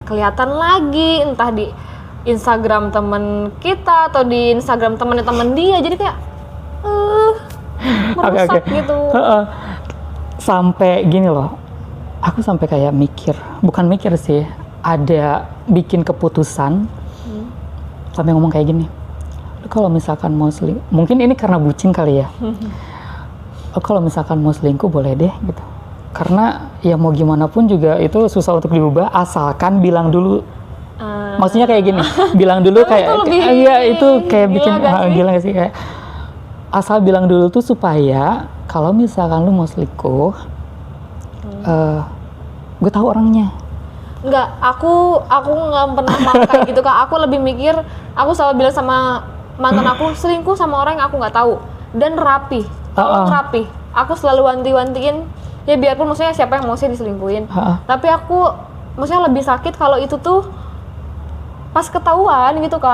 kelihatan lagi, entah di Instagram temen kita atau di Instagram temen dia, jadi kayak merusak gitu. Sampai gini loh, aku sampai kayak bukan mikir sih, ada bikin keputusan sampai ngomong kayak gini, kalau misalkan mau mungkin ini karena bucin kali ya, kalau misalkan mau selingkuh boleh deh gitu, karena ya mau gimana pun juga itu susah untuk diubah asalkan bilang dulu. Maksudnya kayak gini, bilang dulu kayak itu kayak bikin gila gak sih, kayak asal bilang dulu tuh supaya kalau misalkan lu mau selingkuh, gue tahu orangnya. Enggak, aku nggak pernah mau kayak gitu Kak. Aku lebih mikir, aku selalu bilang sama mantan aku, selingkuh sama orang yang aku nggak tahu dan rapi, tolong rapi. Aku selalu wanti-wantiin, ya biarpun maksudnya siapa yang mau sih diselingkuhin. Tapi aku maksudnya lebih sakit kalau itu tuh pas ketahuan gitu Kak.